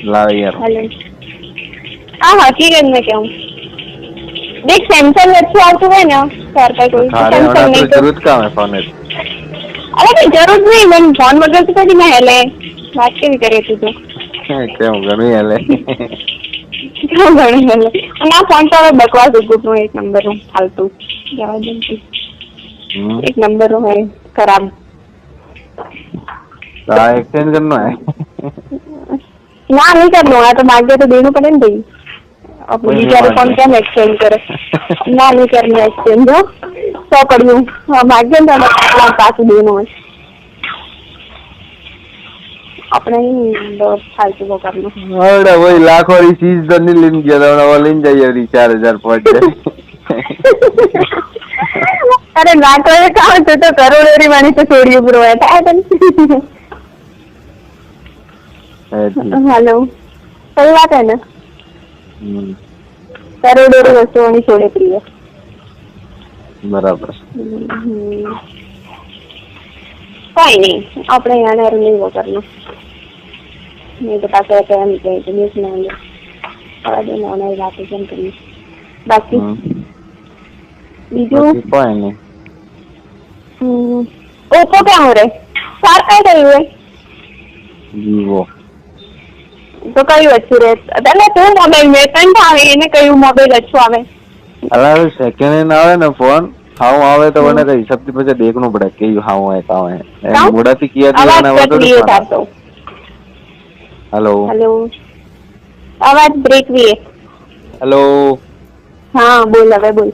लाओ यार हेलो हाँ हकीकत में क्या हूँ देख सैमसंग अच्छी आती है ना सर का कोई सैमसंग नहीं तो जरूरत का है फोन अरे कोई जरूरत नहीं मैंने फोन वगैरह तो कभी ना हेले बात के भी करे तू तो क्यों घणું हेले क्यों घणું हेले ना फोन तो હવે બકવાસ ઉગું એક નંબર નું फालतू જવા દે एक नंबर है खराब एक्सचेंज करना है ना नहीं करना है तो मांगे तो देना पड़े ना भाई अब बेचारे कौन क्या एक्सचेंज करे ना नहीं करना एक्सचेंज हो 100 करूँ मांगे तो पास देना है अपने ही फालतू को करना अरे वही लाखों वाली चीज तो नहीं लेने गया था वो लेने जाइए 4000 पहुंच जाए अरे लाखों में कहाँ तो करोड़ों वाली तो छोड़ी ऊपर बैठा है हेलो सही बात है ना करोड़ों वस्तुओं छोड़े प्रिय बराबर कोई नहीं अपने यहाँ नहीं वो करना नहीं तो पास एम कहीं न्यूज में आएंगे थोड़ा दिन होना ही बात है करनी बाकी बीजू कोई नहीं ओप्पो क्या हो रहे सार काय कही हुए वीवो तो कયું अच्छું રહે એટલે તું મોબાઈલ વેચાણ આવે એને કયું મોબાઈલ अच्छું આવે અલા સેકન્ડ હેન્ડ આવે ને ફોન હાઉ આવે તો મને કઈ સબથી પછી દેખવું પડે કે હાઉ હે કાઉ હે મોડાથી કિયા દીવાના વાતો તો हेलो हेलो आवाज ब्रेक भी है हेलो हाँ बोल હવે બોલ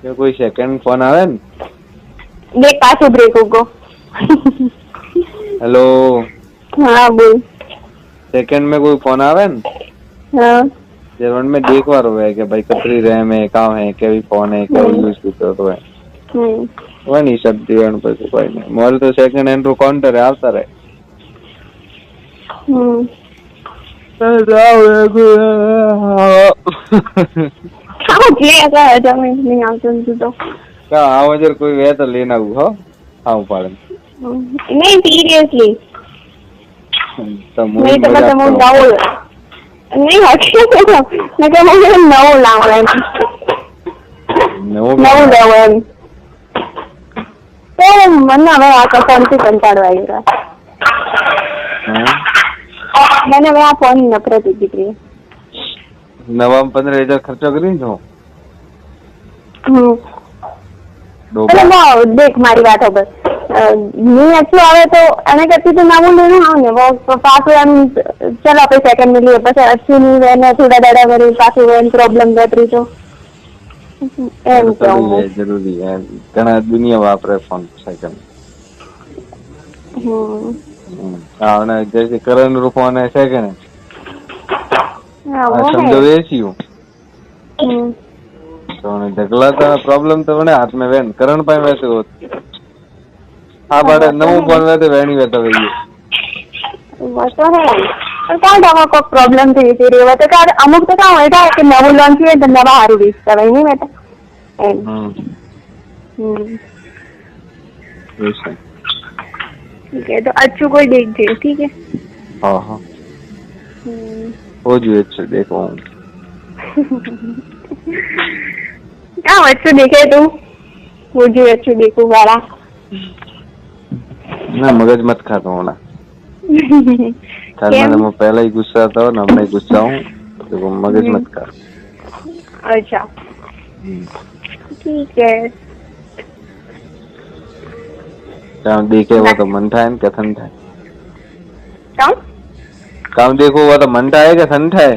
ये कोई सेकंड फोन आवे ने देख पाछो ब्रेक होगो हेलो हाँ बोल सेकंड में कोई फोन आवे ने हाँ जेवन में देखवा रो है कि भाई कितनी रैम है काउ है केवी फोन है केवी यूज करतो तो है वो नहीं सब दीवान पर कोई नहीं मोर तो सेकंड हैंड रो काउंटर है आवता रहे नहीं आवतो तो का आवजर कोई वे तो लेना हो हाउ पाड़े नहीं सीरियसली तो नहीं तो मतलब वो नवो नहीं हकी मैं क्या मुझे नवो लाओ है नवो लाओ है तो मन ना मैं आका फोन से कंटाळो आई रहा मैंने मैं आ फोन नफरत दिख नवा 15000 खर्चा करी तो देख मारी बात हो बस नहीं अच्छी आवे तो एने करती तो नवू लेने आओ ने वो पास एम चलो पे सेकंड में लिए बस अच्छी नहीं रहने थोड़ा दाड़ा मेरे पास एम प्रॉब्लम कर रही तो एम तो जरूरी है घना दुनिया वापरे फोन सेकंड हां ना जैसे करण रो फोन है सेकंड हां समझो ऐसी हूं तो ने ढगला था प्रॉब्लम तो बने हाथ में वेन करण पाए वैसे हो हाँ बड़े नवो फोन में तो वेनी वेता भई वो तो है पर का दवा को प्रॉब्लम थी तेरे वो तो का अमुक तो का होएगा कि नवो लॉन्च हुए तो नवा हारू बेचता भाई नहीं बेटा ठीक है तो अच्छू कोई देख दे ठीक है हाँ हाँ हो जो अच्छे देखो क्या अच्छू देखे तू वो जो अच्छू देखो वाला ना मगज मत खाता हूँ ना मैं पहले ही गुस्सा था ना मैं गुस्सा हूँ तो मगज मत खा अच्छा ठीक है काम देखे वो तो मन था क्या थन था काम देखो वो तो मन था है क्या थन था है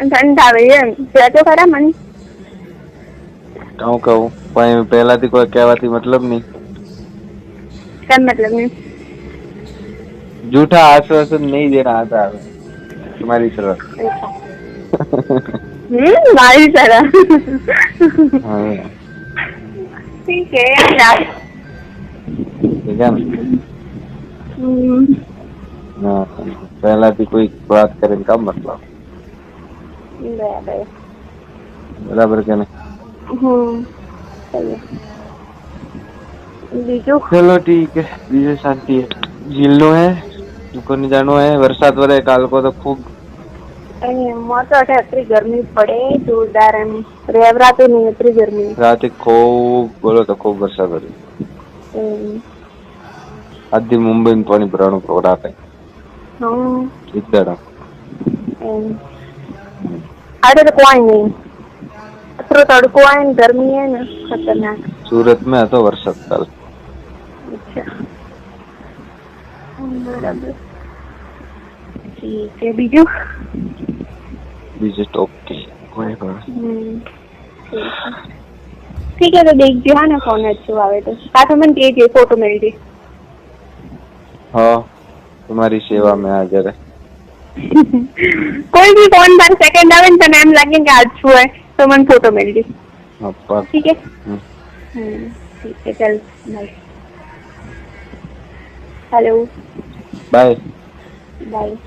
थन था भैया क्या तो खरा मन कहूँ कहूँ पहला थी कोई क्या बात मतलब नहीं क्या मतलब नहीं झूठा आश्वासन नहीं देना आता है तुम्हारी तरफ हमारी तरह हाँ ठीक है यार ठीक है ना पहला भी कोई बात करें का मतलब बराबर क्या नहीं सही है बीजू चलो ठीक है बीजू शांति है જીલનું હે દુકાને જાણું હે વરસાદ વરે કાલ કો તો ખૂબ એમાં તો એટલી ગરમી પડે જોરદાર એમ રેવરાતું નહીં એટલી ગરમી. રાતે ખૂબ બોલો તો ખૂબ વરસાદ પડ્યો. હમ. આધી મુંબઈ પાણી ભરાણું રાતે હમ. એકદાડા. અરે તો કોઈ નહીં અતરો તડકો હોય ને ગરમી હે ને ખતરનાક. સુરત માં હતો વરસાદ કાલ. અચ્છા બરાબર ઠીક છે બીજું. બીજું તો ઓકે કોઈ પણ. ठीक है तो देखिए हाँ ना फोन अच्छो आवे तो पाછો મને કહેજે ફોટો મેળજે. हाँ तुम्हारी सेवा में हाजिर है. कोई भी फोन पर सेकंड आवे तो नाम लागे कि अच्छो है तो મને ફોટો મેળજે. हाँ ठीक है. ठीक है चल बाय. Hello bye. बाय.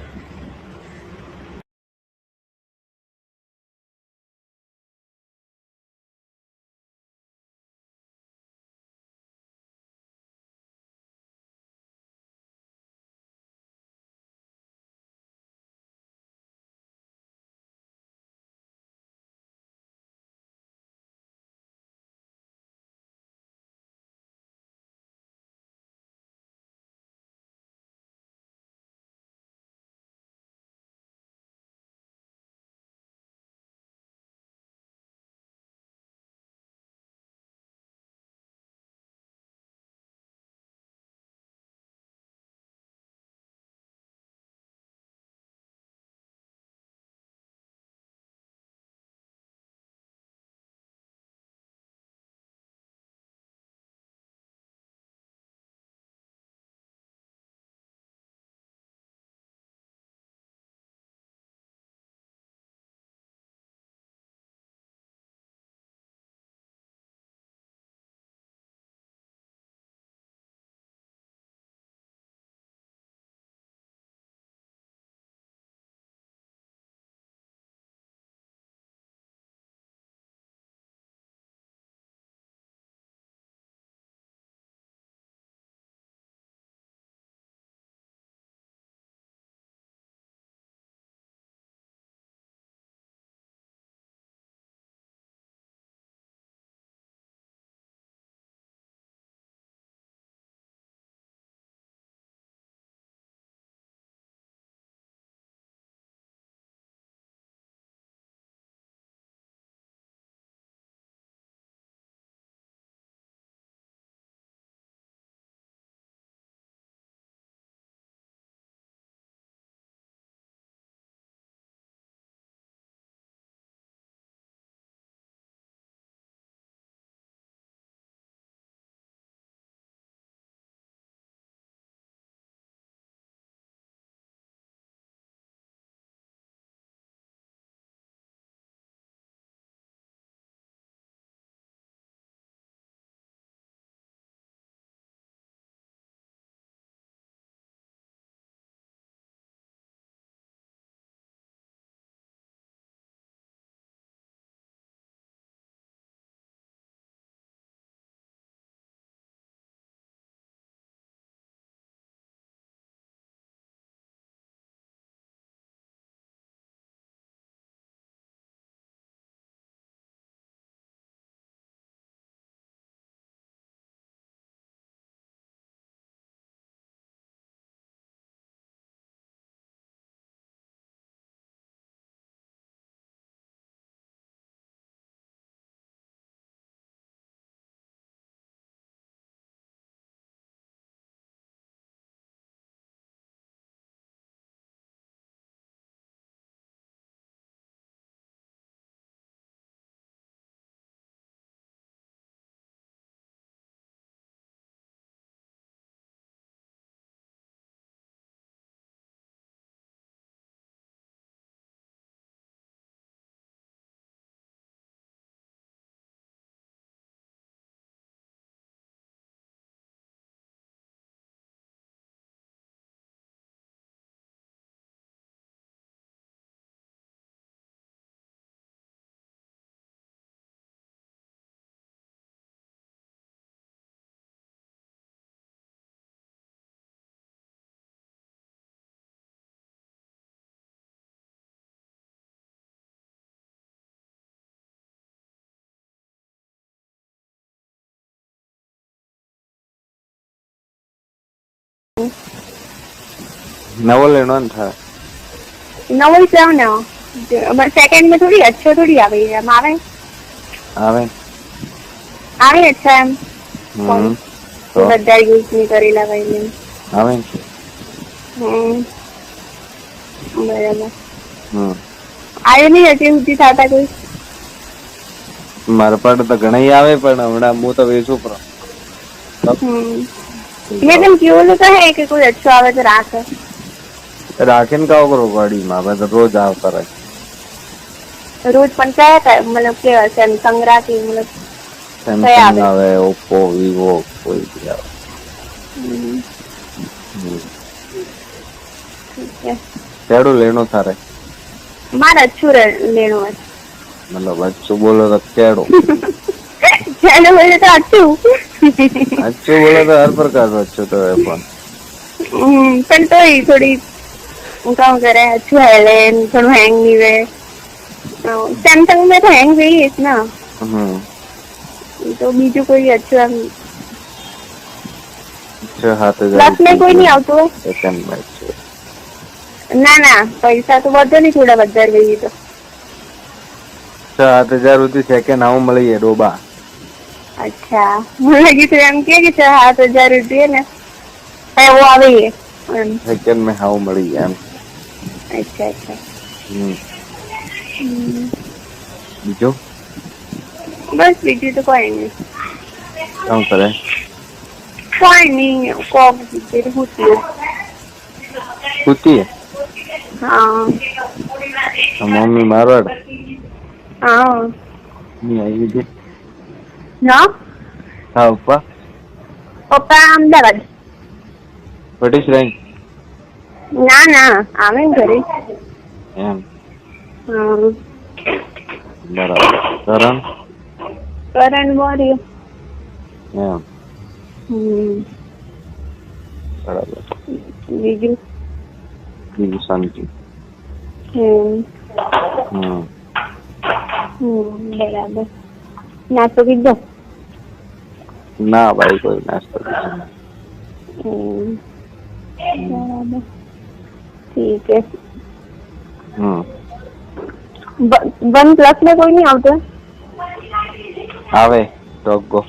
नवो लेनो न था नवो ही लाओ ना, सेकंड में थोड़ी अच्छो थोड़ी आवे, एम आवे आवे अच्छा एम तो બધા યુઝ નહીં કરેલા ભાઈ આવે બરાબર આવ્યો નહીં હજી સુધી થતા કોઈ મારા પાસે તો ઘણા આવે પણ હમણાં હું તો વેચું પણ મેં તેમ કેવું તો હે કે કોઈ અચ્છો આવે તો રાખે ને કાવ કરો ગાડીમાં હવે તો રોજ આવતા રહે રોજ પણ કયા મતલબ કેવા સેમસંગ રાખી મતલબ सैमसंग आवे ओप्पो वीवो कोई भी आवे केड़ो लेनो थारे मार अच्छू लेनो है मतलब अच्छू बोलो तो केड़ो केड़ो बोले तो अच्छू अच्छू बोले तो हर प्रकार का अच्छू तो है पर तो ही थोड़ी काम करे अच्छू है लेन थोड़ा हैंग नहीं वे सैमसंग में तो हैंग भी है ना तो बीजू कोई अच्छा अच्छा हाथ प्लस में कोई नहीं આવતું હોય સેકન્ડ માં છે ના ના પૈસા તો વધુ નહીં થોડા વધારે ગઈ તો 7000 રૂપિયા સેકન્ડ આવું મળી જાય ડોબા અચ્છા મને લાગી તો એમ કે 7000 રૂપિયા ને એવો આવે સેકન્ડ में હાવ મળી જાય એમ અચ્છા અચ્છા બીજો बस बीजू तो कोई नहीं काम करे कोई नहीं कॉम तेरी होती है हाँ मम्मी मारवाड़ हाँ नहीं आई थी ना हाँ पप्पा पप्पा अहमदाबाद પટીશ રહી ના ના આવે ને ઘરે એમ હા બરાબર કરણ કરણ મોર્ય એમ બરાબર બીજું શાંતિ બરાબર નાસ્તો કીધો ના ભાઈ કોઈ નાસ્તો બરાબર ઠીક है वन प्लस में कोई नहीं આવતો આવે ડોગો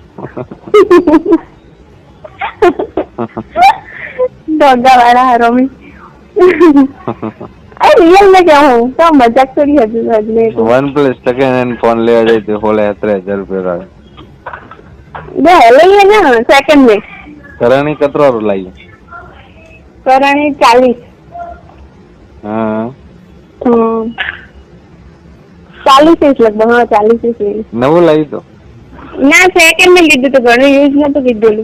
डॉगा वाला हरोमी अरे रियल में क्या हूँ तो मजाक थोड़ी है one plus second hand phone ले जाए थे होले 3000 रुपया दे ले ना सेकंड में करणी कतरो लाई करणी 40 हाँ 40 लगभग हाँ 40 नवो लाई तो ना सेकंड में लीधु तो घणो यूज न तो कीधेलू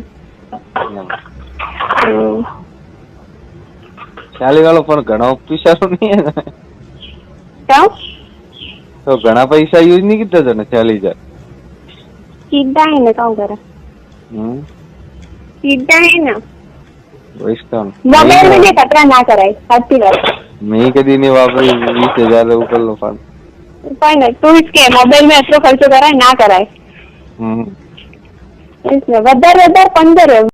40 वालों पर घणो पૈસા नहीं है क्या तो घणा पैसा यूज नहीं किया था ना 40000 सीधा है ना काम करे सीधा है ना इसका मोबाइल में भी खतरा ना कराए साची बात मैं कभी नहीं वापरी 20000 ऊपर लो फंड कोई नहीं तू इसके मोबाइल में એટલો ખર્ચો કરાય ના કરાય इसमें વધારે 15